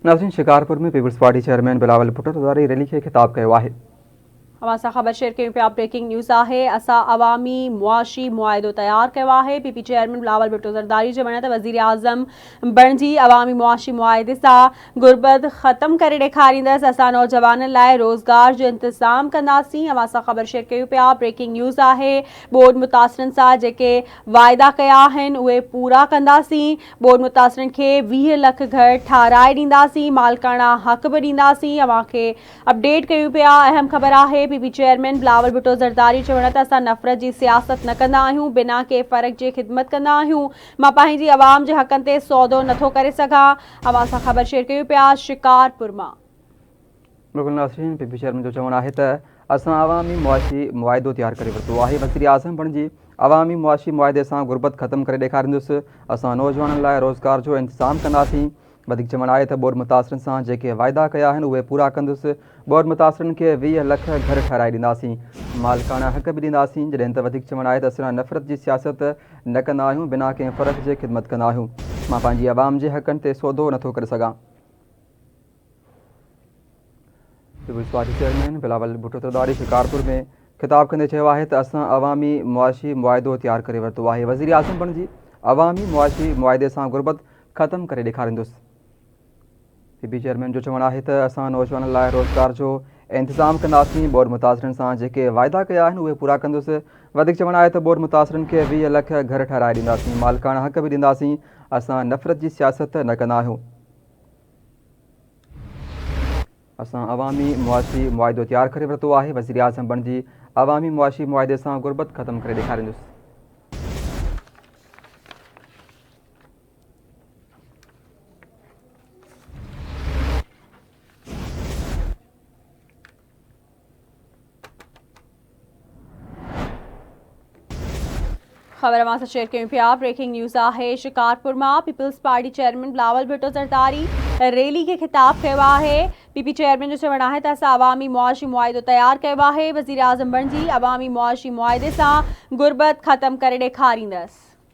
नाज़रीन, शिकारपुर में people's party chairman Bilawal Bhutto Zardari rally खे ख़िताब कयो आहे। हमारा ख़बर शेयर कयूं पिया। ब्रेकिंग न्यूज़ है। असा अवामी मुआशी मुआहिदो तैयार किया है। पीपी चेयरमैन बिलावल भुट्टो ज़रदारी जो वण वज़ीर आज़म बणिजी अवामी मुआशी मुआहिदे से गुरबत ख़त्म करे ॾेखारींदसि। असां नौजवाननि लाइ रोज़गार जो इंतज़ाम कंदासीं। हमारा ख़बर शेयर कयूं पिया। ब्रेकिंग न्यूज़ है। बोर्ड मुतासिरनि सां जेके वाइदा कया आहिनि उहे पूरा कंदासीं। बोर्ड मुतासिरनि खे 20 लख घर ठाराए ॾींदासीं। मालिकाना हक़ बि ॾींदासीं। अवां खे अपडेट कयूं पिया। अहम ख़बर है। पीपी चेयरमैन बिलावल भुट्टो ज़रदारी चवण त असां नफ़रत जी सियासत न कंदा आहियूं, बिना के फ़र्क़ जे ख़िदमत कंदा आहियूं। मां पंहिंजी आवाम जे हक़नि ते सौदो नथो करे सघां। अवां सां ख़बर शेयर कयूं पिया शिकारपुर मां। बिल्कुल नाज़रीन, पीपी चेयरमैन जो चवणु आहे त असां अवामी मुआशी मुआहिदो तैयार करे वरितो आहे। वज़ीर आज़म बणिजी अवामी मुआशी मुआहिदे सां गुरबत ख़त्म करे ॾेखारींदुसि। असां नौजवाननि लाइ रोज़गार जो इंतज़ाम कंदासीं। वधीक चवणु आहे त बोर्ड मुतासिरनि सां जेके वाइदा कया आहिनि उहे पूरा कंदुसि। बोर्ड मुतासिरनि खे 20 लख घर ठाराए ॾींदासीं। मालिकाना हक़ बि ॾींदासीं। जॾहिं त वधीक चवणु आहे त असां नफ़रत जी सियासत न कंदा आहियूं, बिना कंहिं फ़र्क़ जे ख़िदमत कंदा आहियूं। मां पंहिंजी आवाम जे हक़नि ते सौदो नथो करे सघां। People's party chairman Bilawal Bhutto Zardari Shikarpur में ख़िताब कंदे चयो आहे त असां अवामी मुआशी मुआहिदो तैयार करे वरितो आहे। वज़ीर आज़म बणिजी अवामी मुआशी मुआहिदे सां गुरबत ख़त्म करे ॾेखारींदुसि। पीपी चेयरमैन जो चवणु आहे त असां नौजवाननि लाइ रोज़गार जो इंतज़ाम कंदासीं। बोर्ड मुतासिरनि सां जेके वाइदा कया आहिनि उहे पूरा कंदुसि। वधीक चवणु आहे त बोर्ड मुतासिरनि खे 20 लख घर ठाराए ॾींदासीं। मालिकाना हक़ बि ॾींदासीं। असां नफ़रत जी सियासत न कंदा आहियूं। असां अवामी मुआशी मुआहिदो तैयार करे वरितो आहे। वज़ीर आज़म बणिजी अवामी मुआशी मुआहिदे सां गुरबत ख़त्म करे ॾेखारींदुसि। खबर अवां सां शेयर कयूं पिया। ब्रेकिंग न्यूज़ है। शिकारपुर में people's party chairman Bilawal Bhutto Zardari rally के ख़िताब किया है। पीपी चेयरमैन जो चवणु आहे त असां अवामी मुआशी मुआहिदो तैयार किया है। वज़ीर आज़म बणिजी अवामी मुआशी मुआहिदे सां गुरबत ख़त्म करे ॾेखारींदसि।